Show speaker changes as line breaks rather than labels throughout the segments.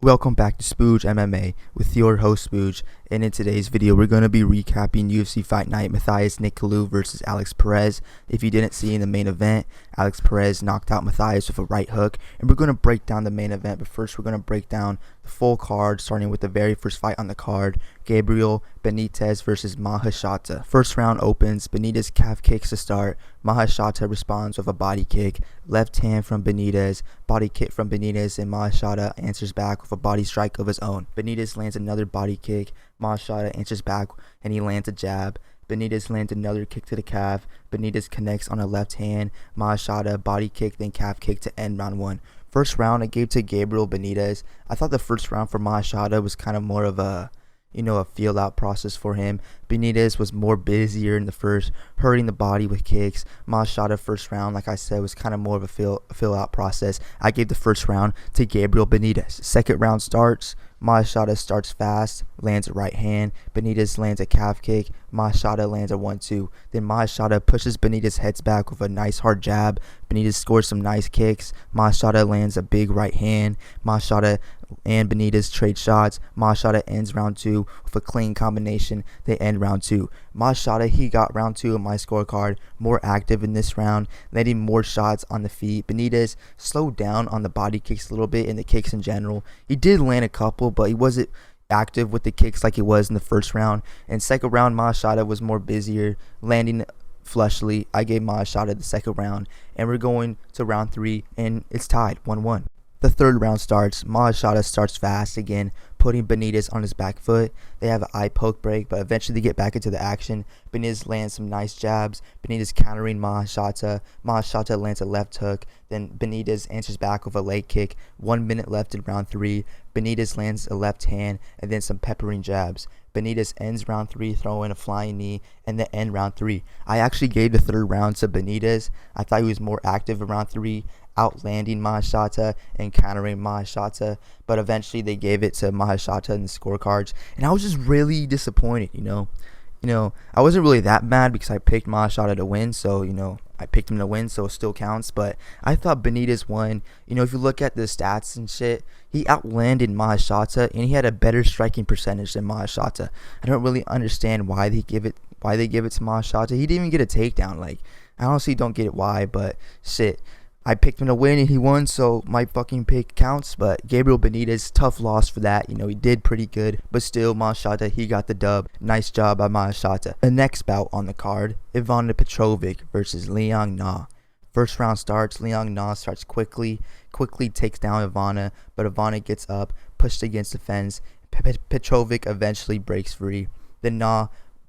Welcome back to Spooge MMA with your host Spooge, and in today's video we're going to be recapping UFC Fight Night Nicolau versus Alex Perez. If you didn't see in the main event, Alex Perez knocked out Matthias with a right hook, and we're going to break down the main event, but first we're going to break down the full card, starting with the very first fight on the card, Gabriel Benitez versus Mahesahte. First round opens, Benitez calf kicks to start, Mahesahte responds with a body kick, left hand from Benitez, body kick from Benitez, and Mahesahte answers back with a body strike of his own. Benitez lands another body kick, Mahesahte answers back and he lands a jab. Benitez lands another kick to the calf, Benitez connects on a left hand, Mahesahte body kick then calf kick to end round one. First round I gave to Gabriel Benitez. I thought the first round for Mahesahte was kind of more of a feel out process for him. Benitez was more busier in the first, hurting the body with kicks. Mahesahte first round, like I said, was kind of more of a feel out process. I gave the first round to Gabriel Benitez. Second round starts, Mahesahte starts fast, lands a right hand, Benitez lands a calf kick, Mahesahte lands a 1-2. Then Mahesahte pushes Benitez heads back with a nice hard jab. Benitez scores some nice kicks. Mahesahte lands a big right hand. Mahesahte and Benitez trade shots. Mahesahte ends round two with a clean combination. They end round two. Mahesahte, he got round two in my scorecard, more active in this round, landing more shots on the feet. Benitez slowed down on the body kicks a little bit and the kicks in general. He did land a couple, but he wasn't active with the kicks like he was in the first round. And second round, Mahesahte was more busier, landing flushly. I gave Mahesahte the second round, and we're going to round three, and it's tied 1-1. The third round starts. Mahesahte starts fast again, putting Benitez on his back foot. They have an eye poke break, but eventually they get back into the action. Benitez lands some nice jabs. Benitez countering Mahesahte. Mahesahte lands a left hook. Then Benitez answers back with a leg kick. 1 minute left in round three. Benitez lands a left hand and then some peppering jabs. Benitez ends round three throwing a flying knee and then end round three. I actually gave the third round to Benitez. I thought he was more active in round three, outlanding Mahesahte and countering Mahesahte, but eventually they gave it to Mahesahte in the scorecards, and I was just really disappointed. I wasn't really that mad because I picked Mahesahte to win, so I picked him to win, so it still counts. But I thought Benitez won. If you look at the stats and shit, he outlanded Mahesahte and he had a better striking percentage than Mahesahte. I don't really understand why they give it to Mahesahte. He didn't even get a takedown. Like, I honestly don't get it why, but shit. I picked him to win and he won, so my fucking pick counts. But Gabriel Benitez, tough loss for that. He did pretty good, but still, Mahesahte, he got the dub. Nice job by Mahesahte. The next bout on the card, Ivana Petrovic versus Liang. First round starts. Liang starts quickly takes down Ivana, but Ivana gets up, pushed against the fence. Petrovic eventually breaks free. Then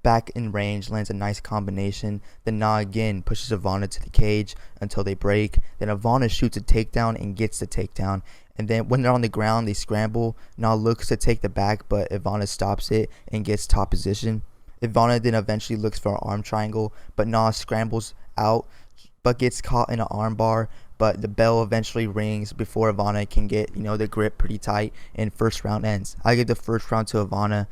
back in range, lands a nice combination. Then again pushes Ivana to the cage until they break. Then Ivana shoots a takedown and gets the takedown. And then when they're on the ground, they scramble. Looks to take the back, but Ivana stops it and gets top position. Ivana then eventually looks for an arm triangle, but scrambles out, but gets caught in an arm bar. But the bell eventually rings before Ivana can get, the grip pretty tight, and first round ends. I give the first round to Ivana.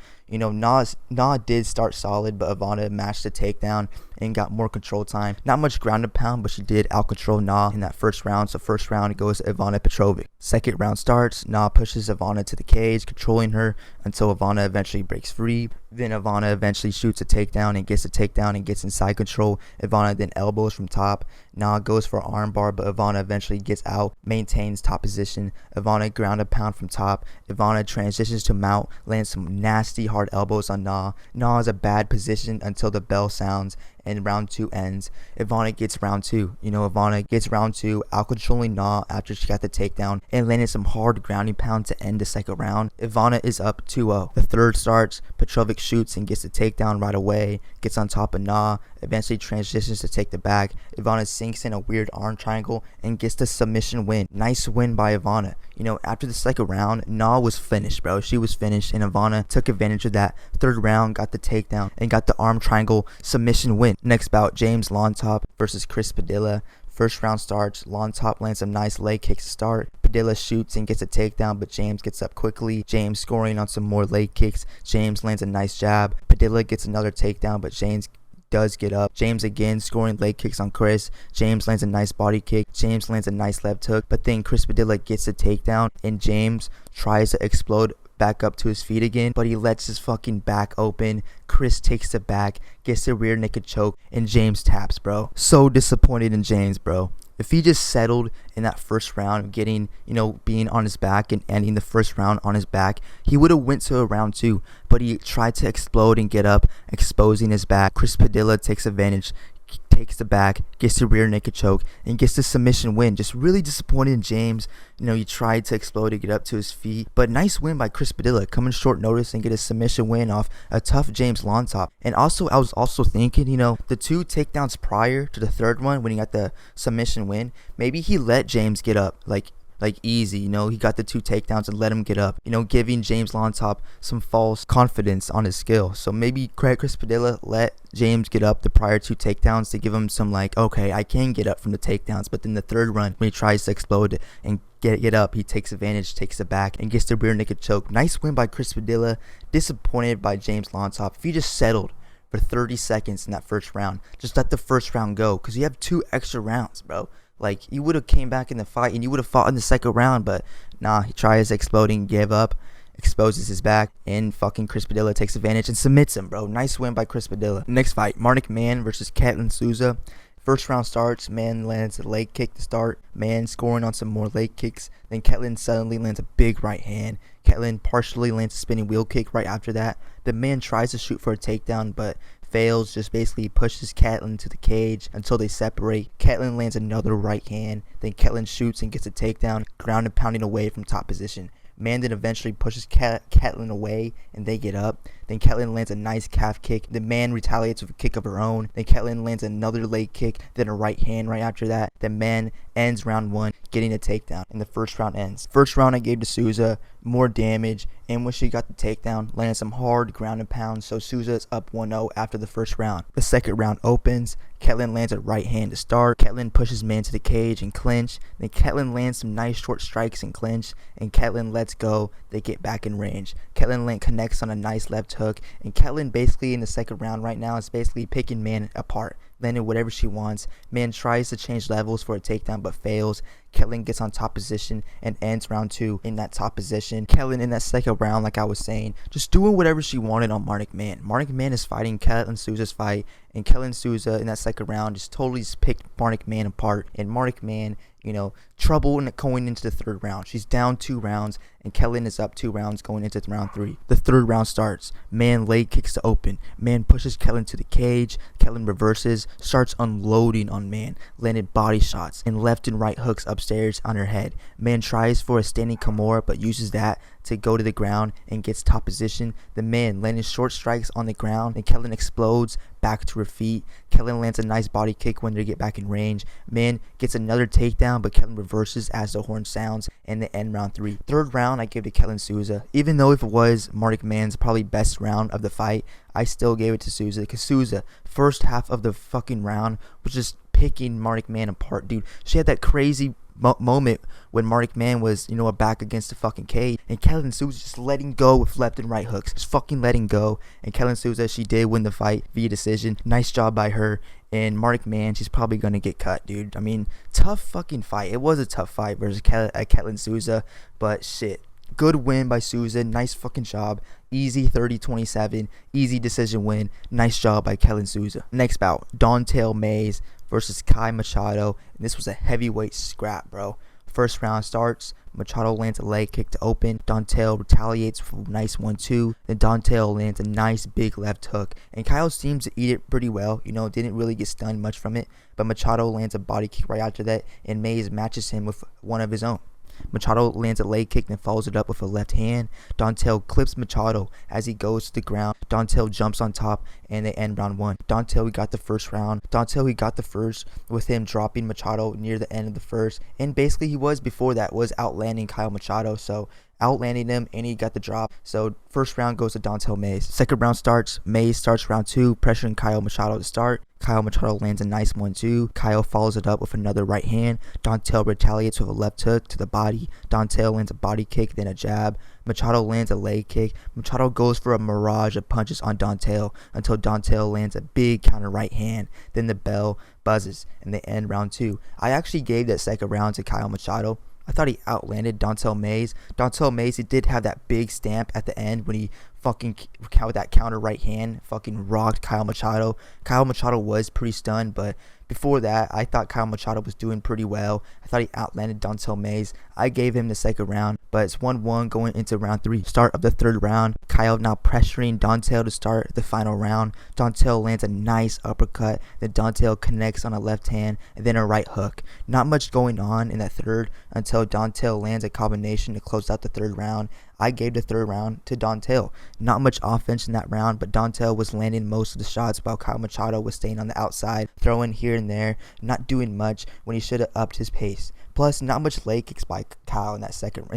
Did start solid, but Ivana matched the takedown and got more control time. Not much ground and pound, but she did outcontrol in that first round. So first round goes to Ivana Petrovic. Second round starts. Pushes Ivana to the cage, controlling her until Ivana eventually breaks free. Then Ivana eventually shoots a takedown and gets a takedown and gets inside control. Ivana then elbows from top. Goes for armbar, but Ivana eventually gets out, maintains top position. Ivana ground and pound from top. Ivana transitions to mount, lands some nasty hard elbows on Na is a bad position until the bell sounds and round two ends. Ivana gets round two. Ivana gets round two, out-controlling after she got the takedown and landed some hard grounding pound to end the second round. Ivana is up 2-0. The third starts. Petrovic shoots and gets the takedown right away, gets on top of eventually transitions to take the back. Ivana sinks in a weird arm triangle and gets the submission win. Nice win by Ivana. After the second round, was finished, bro. She was finished, and Ivana took advantage of that. Third round, got the takedown and got the arm triangle submission win. Next bout, James Llontop versus Chris Padilla. First round starts. Llontop lands some nice leg kicks to start. Padilla shoots and gets a takedown, but James gets up quickly. James scoring on some more leg kicks. James lands a nice jab. Padilla gets another takedown, but James does get up. James again scoring leg kicks on Chris. James lands a nice body kick. James lands a nice left hook. But then Chris Padilla gets a takedown, and James tries to explode back up to his feet again, but he lets his fucking back open. Chris takes the back, gets the rear naked choke, and James taps, bro. So disappointed in James, bro. If he just settled in that first round, getting, being on his back and ending the first round on his back, he would have went to a round 2. But he tried to explode and get up, exposing his back. Chris Padilla takes advantage, takes the back, gets the rear naked choke, and gets the submission win. Just really disappointed in James. He tried to explode to get up to his feet, but nice win by Chris Padilla, coming short notice and get a submission win off a tough James Llontop. And also, I was also thinking, the 2 takedowns prior to the third one when he got the submission win, maybe he let James get up like easy, he got the 2 takedowns and let him get up, giving James Llontop some false confidence on his skill. So maybe Chris Padilla let James get up the prior 2 takedowns to give him some okay, I can get up from the takedowns. But then the third run, when he tries to explode and get up, he takes advantage, takes it back, and gets the rear naked choke. Nice win by Chris Padilla. Disappointed by James Llontop. If he just settled for 30 seconds in that first round, just let the first round go, because you have 2 extra rounds, bro. You would have came back in the fight and you would have fought in the second round, but nah, he tries exploding, give up, exposes his back, and fucking Chris Padilla takes advantage and submits him, bro. Nice win by Chris Padilla. Next fight, Mann versus Ketlan Souza. First round starts, Mann lands a leg kick to start. Mann scoring on some more leg kicks. Then Ketlan suddenly lands a big right hand. Ketlan partially lands a spinning wheel kick right after that. The Mann tries to shoot for a takedown, but fails, just basically pushes Ketlan to the cage until they separate. Ketlan lands another right hand. Then Ketlan shoots and gets a takedown, ground and pounding away from top position. Mann then eventually pushes Ketlan away and they get up. Then Ketlan lands a nice calf kick. The Mann retaliates with a kick of her own. Then Ketlan lands another leg kick, then a right hand right after that. Then Mann ends round 1, getting a takedown, and the first round ends. First round I gave to Souza, more damage, and when she got the takedown, landed some hard ground and pound, so Souza is up 1-0 after the first round. The second round opens. Ketlan lands a right hand to start. Ketlan pushes Mann to the cage and clinch. Then Ketlan lands some nice short strikes and clinch, and Ketlan lets go. They get back in range. Ketlan connects on a nice left hook, and Ketlan basically in the second round right now is basically picking Mann apart, landing whatever she wants. Mann tries to change levels for a takedown but fails. Ketlan gets on top position and ends round 2 in that top position. Ketlan in that second round, like I was saying, just doing whatever she wanted on Mann. Mann is fighting Ketlan Souza's fight, and Ketlan Souza in that second round just totally picked Mann apart. And Mann, trouble in going into the third round. She's down 2 rounds, and Ketlan is up 2 rounds going into round 3. The third round starts. Mann leg kicks to open. Mann pushes Ketlan to the cage. Ketlan reverses, starts unloading on Mann, landed body shots and left and right hooks upstairs on her head. Mann tries for a standing Kimura, but uses that to go to the ground and gets top position. The Mann landing short strikes on the ground, and Ketlan explodes back to her feet. Ketlan lands a nice body kick when they get back in range. Mann gets another takedown, but Ketlan reverses as the horn sounds, and they end round 3. Third round I give to Ketlan Souza. Even though if it was Mann's probably best round of the fight, I still gave it to Souza, because Souza, first half of the fucking round, was just picking Mann apart, dude. She had that crazy moment when Mann was, back against the fucking cage, and Ketlan Souza just letting go with left and right hooks, just fucking letting go. And Ketlan Souza, she did win the fight via decision. Nice job by her. And Mann, she's probably gonna get cut, dude. I mean, tough fucking fight. It was a tough fight versus Ketlan Souza, but shit. Good win by Souza. Nice fucking job. Easy 30-27. Easy decision win. Nice job by Ketlan Souza. Next bout, Don'Tale Mayes versus Caio Machado. And this was a heavyweight scrap, bro. First round starts. Machado lands a leg kick to open. Don'Tale retaliates with a nice 1-2. Then Don'Tale lands a nice big left hook. And Caio seems to eat it pretty well. Didn't really get stunned much from it. But Machado lands a body kick right after that. And Mayes matches him with one of his own. Machado lands a leg kick and follows it up with a left hand. Don'Tale clips Machado as he goes to the ground. Don'Tale jumps on top and they end round 1. Don'Tale, he got the first round. Don'Tale, he got the first with him dropping Machado near the end of the first. And basically he was, before that, was outlanding Caio Machado. So outlanding him, and he got the drop. So first round goes to Dontel Mays. Second round starts. Mays starts round 2, pressuring Caio Machado to start. Caio Machado lands a nice 1-2. Caio follows it up with another right hand. Dontel retaliates with a left hook to the body. Dontel lands a body kick, then a jab. Machado lands a leg kick. Machado goes for a barrage of punches on Dontel until Dontel lands a big counter right hand. Then the bell buzzes and they end round 2. I actually gave that second round to Caio Machado. I thought he outlanded Dontel Mays. Dontel Mays, he did have that big stamp at the end when he fucking, with that counter right hand, fucking rocked Caio Machado. Caio Machado was pretty stunned, but before that, I thought Caio Machado was doing pretty well. I thought he outlanded Dontel Mays. I gave him the second round, but it's 1-1 going into round 3. Start of the third round. Caio now pressuring Dontel to start the final round. Dontel lands a nice uppercut. Then Dontel connects on a left hand and then a right hook. Not much going on in that third until Dontel lands a combination to close out the third round. I gave the third round to Dontel. Not much offense in that round, but Dontel was landing most of the shots while Caio Machado was staying on the outside, throwing here and there, not doing much when he should have upped his pace. Plus, not much leg kicks by Caio in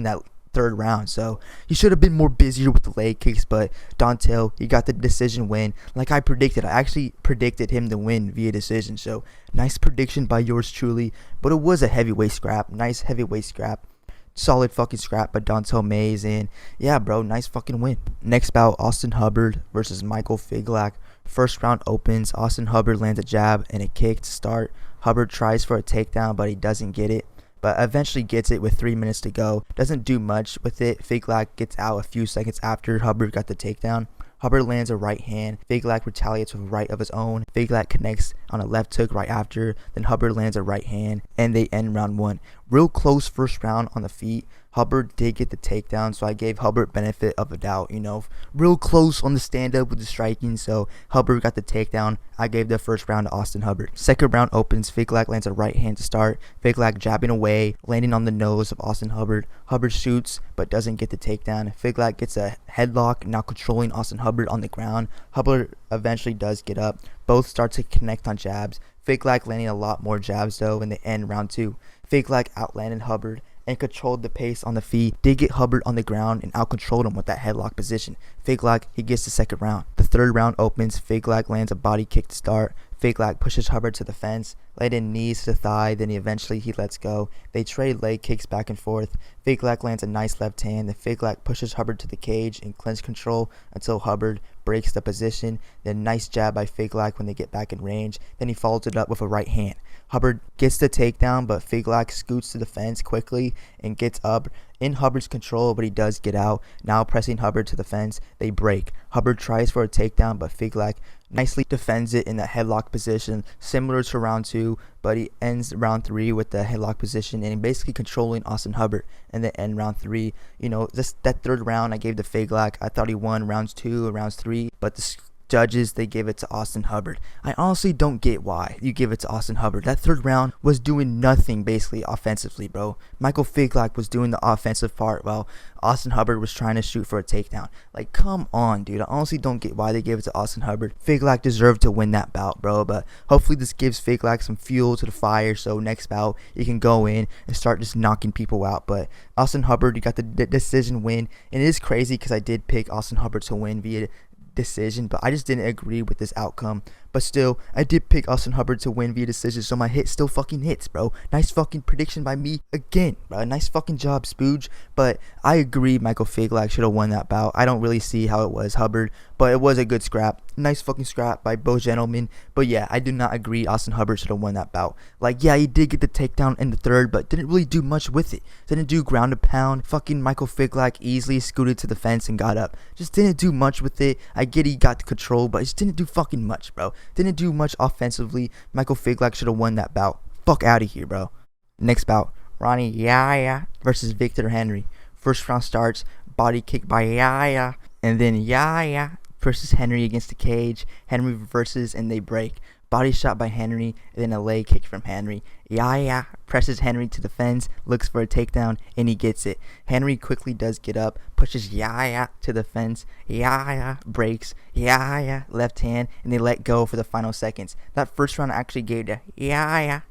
that third round, so he should have been more busier with the leg kicks, but Dontel, he got the decision win like I predicted. I actually predicted him to win via decision, so nice prediction by yours truly, but it was a heavyweight scrap. Nice heavyweight scrap. Solid fucking scrap by Dontel Mays, and yeah, bro, nice fucking win. Next bout, Austen Hubbard versus Michael Figlak. First round opens. Austen Hubbard lands a jab and a kick to start. Hubbard tries for a takedown, but he doesn't get it, but eventually gets it with 3 minutes to go. Doesn't do much with it. Figlak gets out a few seconds after Hubbard got the takedown. Hubbard lands a right hand. Figlak retaliates with a right of his own. Figlak connects on a left hook right after. Then Hubbard lands a right hand, and they end round 1. Real close first round on the feet. Hubbard did get the takedown, so I gave Hubbard benefit of a doubt, real close on the stand-up with the striking, so Hubbard got the takedown. I gave the first round to Austen Hubbard. Second round opens. Figlak lands a right hand to start. Figlak jabbing away, landing on the nose of Austen Hubbard. Hubbard shoots, but doesn't get the takedown. Figlak gets a headlock, now controlling Austen Hubbard on the ground. Hubbard eventually does get up. Both start to connect on jabs. Figlak landing a lot more jabs, though, in the end round 2. Figlak outlanded Hubbard and controlled the pace on the feet. Did get Hubbard on the ground and out-controlled him with that headlock position. Figlak, he gets the second round. The third round opens. Figlak lands a body kick to start. Figlak pushes Hubbard to the fence, laid in knees to the thigh, then eventually he lets go. They trade leg kicks back and forth. Figlak lands a nice left hand, then Figlak pushes Hubbard to the cage in clinch control until Hubbard breaks the position. Then nice jab by Figlak when they get back in range. Then he follows it up with a right hand. Hubbard gets the takedown, but Figlak scoots to the fence quickly and gets up in Hubbard's control, but he does get out. Now pressing Hubbard to the fence, they break. Hubbard tries for a takedown, but Figlak nicely defends it in the headlock position, similar to round 2, but he ends round 3 with the headlock position and basically controlling Austen Hubbard in the end round 3. Just that third round I gave to Figlak. I thought he won rounds 2 and rounds 3, but the judges, they give it to Austen Hubbard. I honestly don't get why you give it to Austen Hubbard. That third round was doing nothing basically offensively, bro. Michael Figlak was doing the offensive part while Austen Hubbard was trying to shoot for a takedown. Like, come on, dude. I honestly don't get why they gave it to Austen Hubbard. Figlak deserved to win that bout, bro, but hopefully this gives Figlak some fuel to the fire, so next bout he can go in and start just knocking people out. But Austen Hubbard, he got the decision win, and it is crazy because I did pick Austen Hubbard to win via decision, but I just didn't agree with this outcome. But still, I did pick Austen Hubbard to win via decision, so my hit still fucking hits, bro. Nice fucking prediction by me again, bro. Nice fucking job, Spooge. But I agree Michael Figlak should have won that bout. I don't really see how it was Hubbard, but it was a good scrap. Nice fucking scrap by both gentlemen. But yeah, I do not agree Austen Hubbard should have won that bout. Like, yeah, he did get the takedown in the third, but didn't really do much with it. Didn't do ground and pound. Fucking Michael Figlak easily scooted to the fence and got up. Just didn't do much with it. I get he got the control, but just didn't do fucking much, bro. Didn't do much offensively. Michael Figlak should have won that bout. Fuck out of here, bro. Next bout, Rani Yahya versus Victor Henry. First round starts, body kick by Yahya, and then Yahya versus Henry against the cage. Henry reverses and they break. Body shot by Henry, and then a leg kick from Henry. Yahya presses Henry to the fence, looks for a takedown, and he gets it. Henry quickly does get up, pushes Yahya to the fence. Yahya breaks. Yahya left hand, and they let go for the final seconds. That first round I actually gave to Yahya.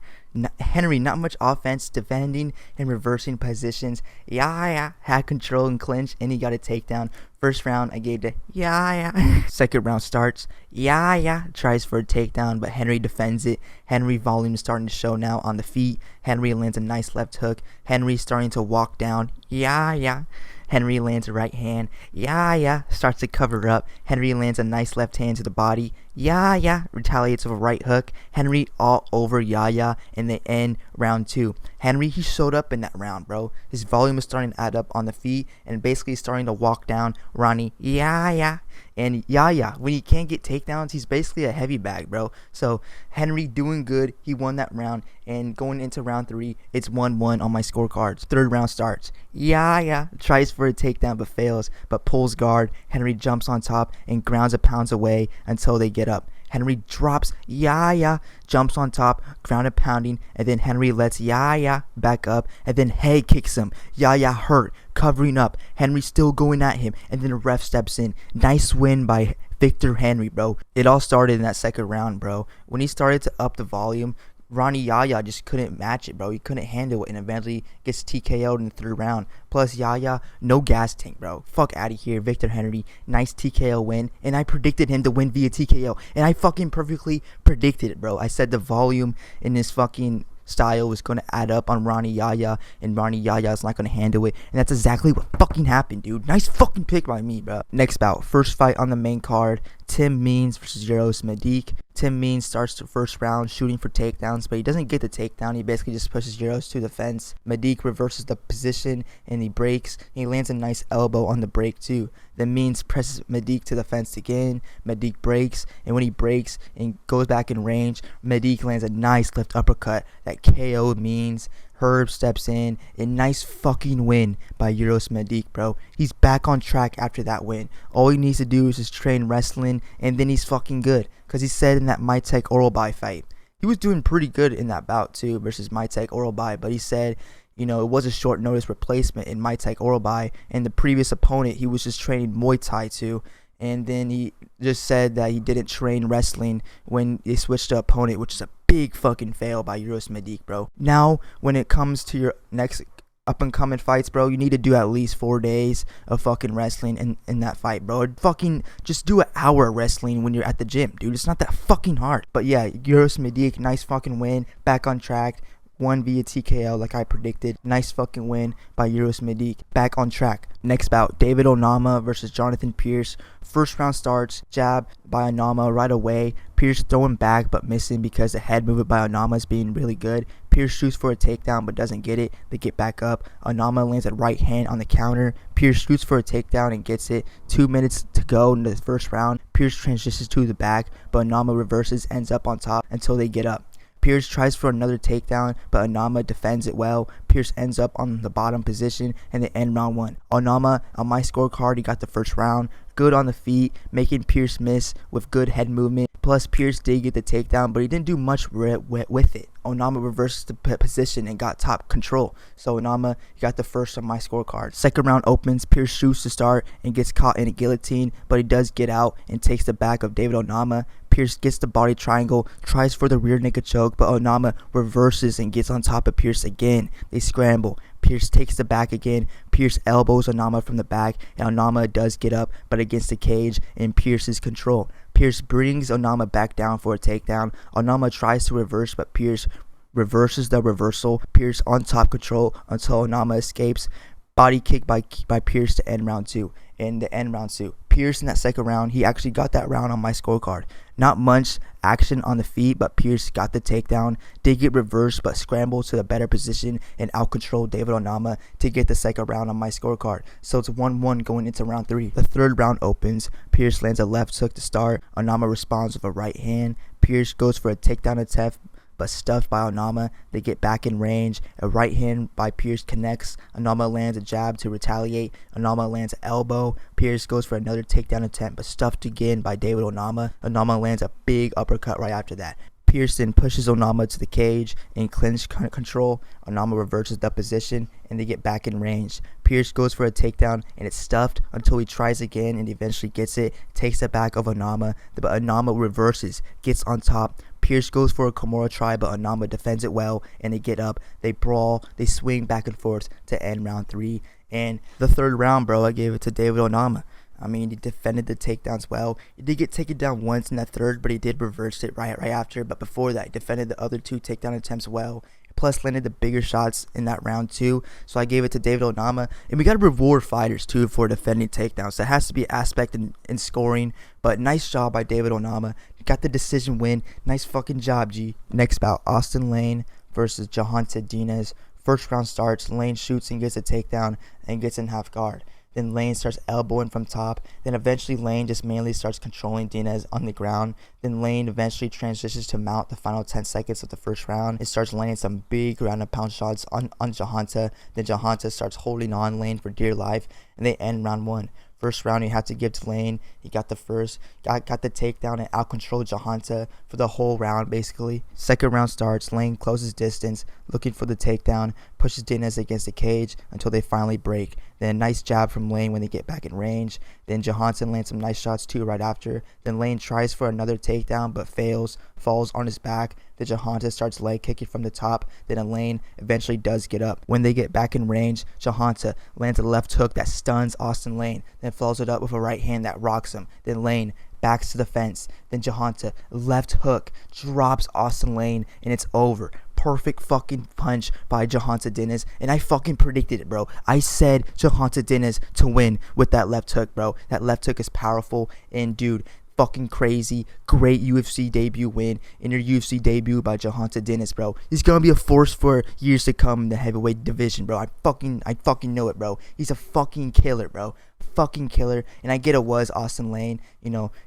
Henry, not much offense, defending and reversing positions. Yahya had control and clinch, and he got a takedown. First round, I gave to Yahya. Second round starts. Yahya tries for a takedown, but Henry defends it. Henry volume is starting to show now on the feet. Henry lands a nice left hook. Henry starting to walk down. Yahya. Henry lands a right hand. Yahya starts to cover up. Henry lands a nice left hand to the body. Yahya retaliates with a right hook. Henry all over Yahya, and they end round 2. Henry, he showed up in that round, bro. His volume is starting to add up on the feet and basically starting to walk down Rani. Yahya. And Yahya, when he can't get takedowns, he's basically a heavy bag, bro. So Henry doing good. He won that round. And going into round 3, it's 1-1 on my scorecards. Third round starts. Yahya tries for a takedown but fails, but pulls guard. Henry jumps on top and grounds and pounds away until they get up. Henry drops. Yahya jumps on top, ground and pounding, and then Henry lets Yahya back up, and then head kicks him. Yahya hurt, covering up. Henry still going at him, and then the ref steps in. Nice win by Victor Henry, bro. It all started in that second round, bro. When he started to up the volume, Ronnie Yahya just couldn't match it, bro. He couldn't handle it, and eventually gets TKO'd in the third round. Plus, Yahya, no gas tank, bro. Fuck out of here. Victor Henry, nice TKO win, and I predicted him to win via TKO, and I fucking perfectly predicted it, bro. I said the volume in this fucking style was going to add up on Ronnie Yahya, and Ronnie Yahya is not going to handle it, and that's exactly what fucking happened, dude. Nice fucking pick by me, bro. Next bout, first fight on the main card, Tim Means versus Uros Medic. Tim Means starts the first round shooting for takedowns, but he doesn't get the takedown. He basically just pushes Uros to the fence. Medic reverses the position, and he breaks, and he lands a nice elbow on the break too. Then Means presses Medic to the fence again. Medic breaks, and when he breaks and goes back in range, Medic lands a nice left uppercut that KO'd Means. Herb steps in. A nice fucking win by Uros Medic, bro. He's back on track after that win. All he needs to do is just train wrestling, and then he's fucking good. Because he said in that Maitek Oralbai fight, he was doing pretty good in that bout too versus Maitek Oralbai, but he said, you know, it was a short notice replacement in Maitek Oralbai, and the previous opponent he was just training Muay Thai to. And then he just said that he didn't train wrestling when they switched to opponent, which is a big fucking fail by Uros Medic, bro. Now, when it comes to your next up-and-coming fights, bro, you need to do at least 4 days of fucking wrestling in that fight, bro. Fucking just do an hour of wrestling when you're at the gym, dude. It's not that fucking hard. But yeah, Uros Medic, nice fucking win. Back on track. Won via TKO like I predicted. Nice fucking win by Uros Medic. Back on track. Next bout, David Onama versus Jonathan Pierce. First round starts, jab by Onama right away. Pierce throwing back but missing because the head movement by Onama is being really good. Pierce shoots for a takedown but doesn't get it. They get back up. Onama lands a right hand on the counter. Pierce shoots for a takedown and gets it. 2 minutes to go in the first round. Pierce transitions to the back, but Onama reverses, ends up on top until they get up. Pierce tries for another takedown, but Onama defends it well. Pierce ends up on the bottom position, and they end round 1. Onama, on my scorecard, he got the first round. Good on the feet, making Pierce miss with good head movement. Plus, Pierce did get the takedown, but he didn't do much with it. Onama reverses the position and got top control. So Onama got the first on my scorecard. Second round opens. Pierce shoots to start and gets caught in a guillotine, but he does get out and takes the back of David Onama. Pierce gets the body triangle, tries for the rear naked choke, but Onama reverses and gets on top of Pierce again. They scramble. Pierce takes the back again. Pierce elbows Onama from the back, and Onama does get up, but against the cage in Pierce's control. Pierce brings Onama back down for a takedown. Onama tries to reverse, but Pierce reverses the reversal. Pierce on top control until Onama escapes. Body kick by Pierce to end round 2. In the end round 2. Pierce in that second round, he actually got that round on my scorecard. Not much action on the feet, but Pierce got the takedown. Did get reversed, but scrambled to the better position and out-controlled David Onama to get the second round on my scorecard. So it's 1-1 going into round 3. The third round opens. Pierce lands a left hook to start. Onama responds with a right hand. Pierce goes for a takedown attempt, but stuffed by Onama. They get back in range. A right hand by Pierce connects. Onama lands a jab to retaliate. Onama lands an elbow. Pierce goes for another takedown attempt, but stuffed again by David Onama. Onama lands a big uppercut right after that. Pierce then pushes Onama to the cage in clinch control. Onama reverses the position, and they get back in range. Pierce goes for a takedown, and it's stuffed until he tries again and eventually gets it. Takes the back of Onama, but Onama reverses, gets on top, Pierce goes for a Kimura try, but Onama defends it well, and they get up, they brawl, they swing back and forth to end round 3. And the third round, bro, I gave it to David Onama. I mean, he defended the takedowns well. He did get taken down once in that third, but he did reverse it right after. But before that, he defended the other 2 takedown attempts well. Plus landed the bigger shots in that round too. So I gave it to David Onama. And we got to reward fighters too for defending takedowns. That has to be an aspect in scoring. But nice job by David Onama. Got the decision win. Nice fucking job, G. Next bout, Austen Lane versus Jhonata Diniz. First round starts, Lane shoots and gets a takedown and gets in half guard. Then Lane starts elbowing from top. Then eventually Lane just mainly starts controlling Diniz on the ground. Then Lane eventually transitions to mount the final 10 seconds of the first round. It starts landing some big ground and pound shots on Jhonata. Then Jhonata starts holding on Lane for dear life. And they end round 1. First round, he had to give to Lane. He got the first, got the takedown and out-controlled Jhonata for the whole round, basically. Second round starts. Lane closes distance, looking for the takedown, pushes Diniz against the cage until they finally break. Then a nice jab from Lane when they get back in range. Then Jhonata lands some nice shots too right after. Then Lane tries for another takedown but fails, falls on his back. Then Jhonata starts leg kicking from the top. Then Lane eventually does get up. When they get back in range, Jhonata lands a left hook that stuns Austen Lane. Then follows it up with a right hand that rocks him. Then Lane backs to the fence. Then Jhonata left hook drops Austen Lane and it's over. Perfect fucking punch by Jhonata Diniz, and I fucking predicted it, bro. I said Jhonata Diniz to win with that left hook, bro. That left hook is powerful, and dude, fucking crazy. Great UFC debut win in your UFC debut by Jhonata Diniz, bro. He's gonna be a force for years to come in the heavyweight division, bro. I fucking know it, bro. He's a fucking killer, bro. Fucking killer. And I get it was Austen Lane,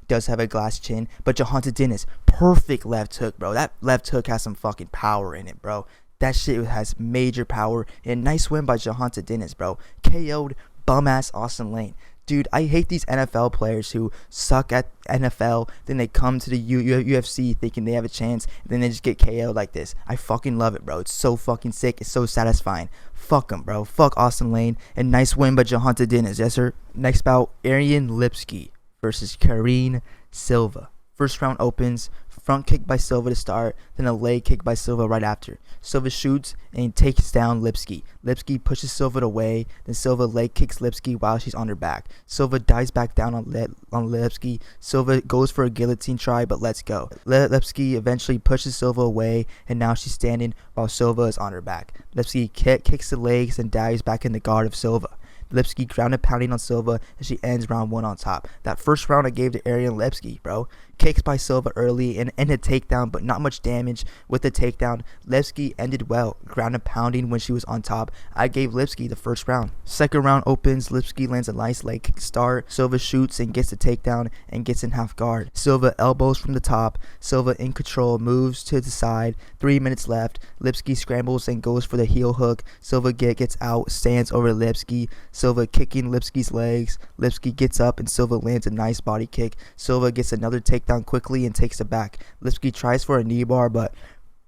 does have a glass chin, but Jhonata Diniz, perfect left hook, bro. That left hook has some fucking power in it, bro. That shit has major power. And nice win by Jhonata Diniz, bro. KO'd bum ass Austen Lane. Dude, I hate these NFL players who suck at NFL, then they come to the UFC thinking they have a chance, and then they just get KO'd like this. I fucking love it, bro. It's so fucking sick. It's so satisfying. Fuck them, bro. Fuck Austen Lane. And nice win by Jhonata Diniz. Yes, sir. Next bout, Ariane Lipski versus Karine Silva. First round opens, front kick by Silva to start, then a leg kick by Silva right after. Silva shoots and takes down Lipski. Lipski pushes Silva away, then Silva leg kicks Lipski while she's on her back. Silva dives back down on Lipski. Silva goes for a guillotine try but lets go. Lipski eventually pushes Silva away, and now she's standing while Silva is on her back. Lipski kicks the legs and dives back in the guard of Silva. Lipski grounded pounding on Silva, and she ends round 1 on top. That first round I gave to Ariane Lipski, bro. Kicks by Silva early and a takedown, but not much damage with the takedown. Lipski ended well, grounded pounding when she was on top. I gave Lipski the first round. Second round opens, Lipski lands a nice leg kick start. Silva shoots and gets the takedown and gets in half guard. Silva elbows from the top. Silva in control, moves to the side. 3 minutes left. Lipski scrambles and goes for the heel hook. Silva gets out, stands over Lipski. Silva kicking Lipski's legs. Lipski gets up and Silva lands a nice body kick. Silva gets another takedown quickly and takes it back. Lipski tries for a knee bar, but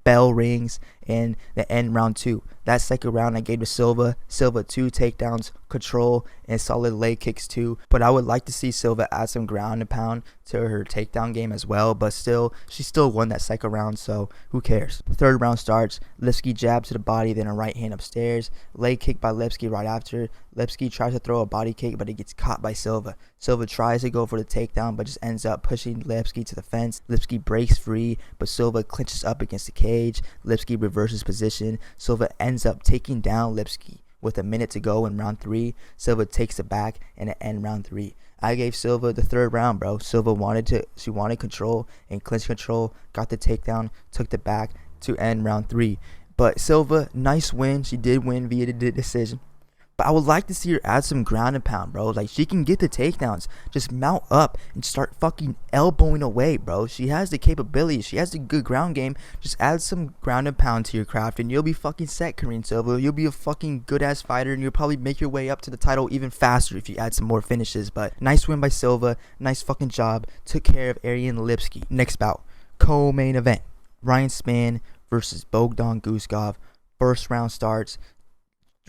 bell rings and the end round 2. That second round I gave to Silva. Silva 2 takedowns, control, and solid leg kicks too. But I would like to see Silva add some ground and pound to her takedown game as well. But still, she still won that second round, so who cares? The third round starts. Lipski jabs to the body, then a right hand upstairs. Leg kick by Lipski right after. Lipski tries to throw a body kick, but it gets caught by Silva. Silva tries to go for the takedown, but just ends up pushing Lipski to the fence. Lipski breaks free, but Silva clinches up against the cage. Lipski reverses position. Silva ends up taking down Lipski. With a minute to go in round 3, Silva takes it back and it ends round 3. I gave Silva the third round, bro. Silva wanted control and clinch control, got the takedown, took the back to end round 3. But Silva, nice win. She did win via the decision. But I would like to see her add some ground and pound, bro. Like, she can get the takedowns. Just mount up and start fucking elbowing away, bro. She has the capability. She has a good ground game. Just add some ground and pound to your craft, and you'll be fucking set, Karine Silva. You'll be a fucking good-ass fighter, and you'll probably make your way up to the title even faster if you add some more finishes. But nice win by Silva. Nice fucking job. Took care of Ariane Lipski. Next bout, co-main event. Ryan Spann versus Bogdan Guskov. First round starts.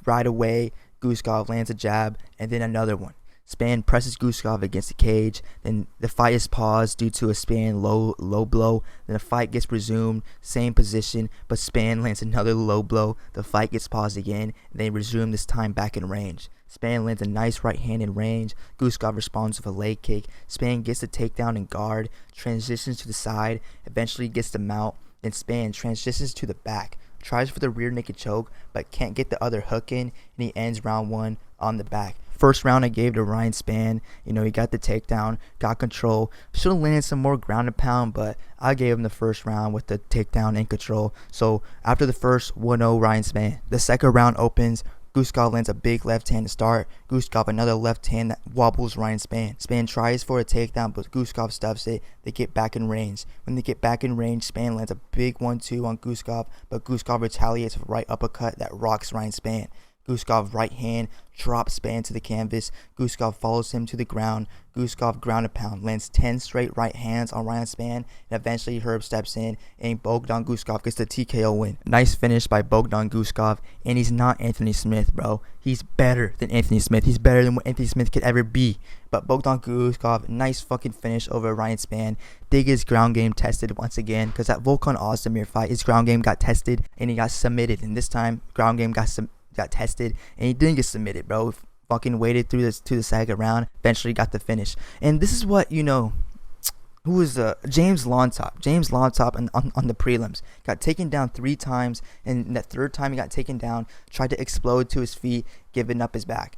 Right away, Guskov lands a jab and then another one. Spann presses Guskov against the cage. Then the fight is paused due to a Spann low blow. Then the fight gets resumed, same position, but Spann lands another low blow. The fight gets paused again, and they resume this time back in range. Spann lands a nice right hand in range. Guskov responds with a leg kick. Spann gets the takedown and guard, transitions to the side, eventually gets the mount. Then Spann transitions to the back, tries for the rear naked choke, but can't get the other hook in, and he ends round 1 on the back. First round I gave to Ryan Spann. He got the takedown, got control. Should have landed some more ground and pound, but I gave him the first round with the takedown and control. So after the first 1-0 Ryan Spann, the second round opens. Guskov lands a big left hand to start. Guskov another left hand that wobbles Ryan Spann. Spann tries for a takedown, but Guskov stuffs it. They get back in range. When they get back in range, Spann lands a big 1-2 on Guskov, but Guskov retaliates with a right uppercut that rocks Ryan Spann. Guskov right hand drops Spann to the canvas. Guskov follows him to the ground. Guskov ground and pound, lands 10 straight right hands on Ryan Spann, and eventually Herb steps in, and Bogdan Guskov gets the TKO win. Nice finish by Bogdan Guskov, and he's not Anthony Smith, bro. He's better than Anthony Smith. He's better than what Anthony Smith could ever be. But Bogdan Guskov, nice fucking finish over Ryan Spann. Dig his ground game tested once again, because that Volkan Ozdemir fight, his ground game got tested, and he got submitted, and this time ground game got tested, and he didn't get submitted, bro. Fucking waited through this to the second round, eventually got the finish. And this is what, who was James Llontop. James Llontop on the prelims got taken down 3 times, and that third time he got taken down, tried to explode to his feet, giving up his back.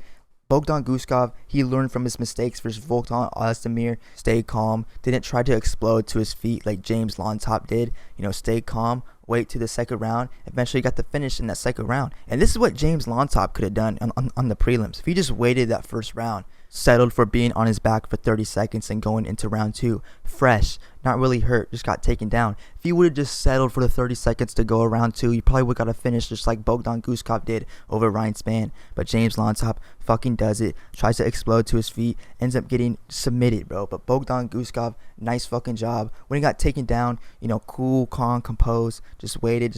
Bogdan Guskov, he learned from his mistakes versus Volkan Ozdemir, stayed calm, didn't try to explode to his feet like James Llontop did. Stayed calm, wait to the second round, eventually got the finish in that second round. And this is what James Llontop could have done on the prelims. If he just waited that first round, settled for being on his back for 30 seconds and going into round 2, fresh, not really hurt, just got taken down. If he would have just settled for the 30 seconds to go around 2, he probably would have got a finish just like Bogdan Guskov did over Ryan Spann. But James Llontop fucking does it, tries to explode to his feet, ends up getting submitted, bro. But Bogdan Guskov, nice fucking job. When he got taken down, cool, calm, composed, just waited,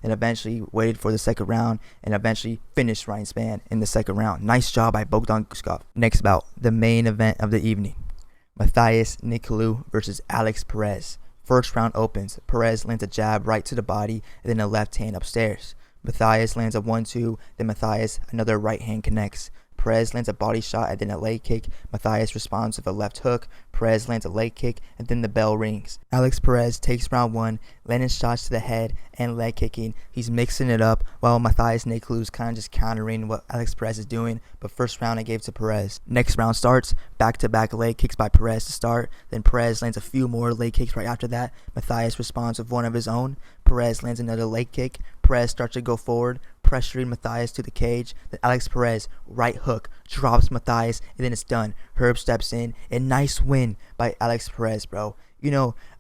and eventually waited for the second round, and eventually finished Ryan Spann in the second round. Nice job by Bogdan Guskov. Next bout, the main event of the evening. Nicolau versus Alex Perez. First round opens. Perez lands a jab right to the body, and then a left hand upstairs. Matthias lands a 1-2, then Matthias another right hand connects. Perez lands a body shot and then a leg kick. Matthias responds with a left hook. Perez lands a leg kick, and then the bell rings. Alex Perez takes round 1, landing shots to the head and leg kicking. He's mixing it up while Matthias Nicolau is kind of just countering what Alex Perez is doing. But first round I gave to Perez. Next round starts. Back-to-back leg kicks by Perez to start. Then Perez lands a few more leg kicks right after that. Matthias responds with one of his own. Perez lands another leg kick. Perez starts to go forward, pressuring Matthias to the cage. Then Alex Perez, right hook, drops Matthias, and then it's done. Herb steps in, and nice win by Alex Perez, bro.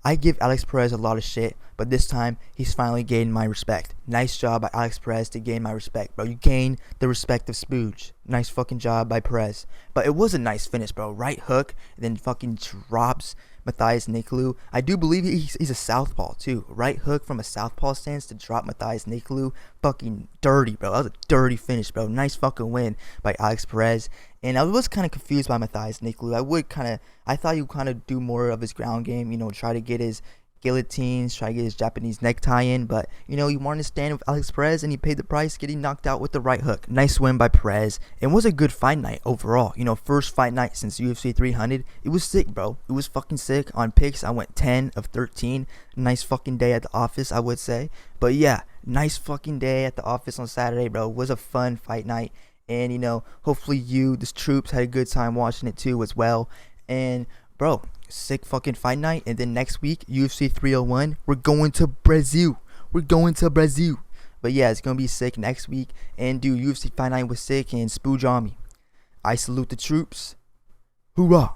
I give Alex Perez a lot of shit, but this time, he's finally gained my respect. Nice job by Alex Perez to gain my respect, bro. You gain the respect of Spooge. Nice fucking job by Perez. But it was a nice finish, bro. Right hook, and then fucking drops Matthias Nicolau. I do believe he's a southpaw, too. Right hook from a southpaw stance to drop Matthias Nicolau. Fucking dirty, bro. That was a dirty finish, bro. Nice fucking win by Alex Perez. And I was kind of confused by Matthias Nicolau. I thought he would kind of do more of his ground game, try to get his guillotines, try to get his Japanese necktie in, but he wanted to stand with Alex Perez, and he paid the price, getting knocked out with the right hook. Nice win by Perez. It was a good fight night overall. First fight night since UFC 300. It was sick, bro. It was fucking sick. On picks, I went 10 of 13. Nice fucking day at the office, I would say. But yeah, nice fucking day at the office on Saturday, bro. It was a fun fight night. And, hopefully the troops had a good time watching it too as well. And, bro, sick fucking fight night. And then next week, UFC 301, we're going to Brazil. But yeah, it's going to be sick next week. And, dude, UFC Fight Night was sick, and Spooge on me. I salute the troops. Hoorah.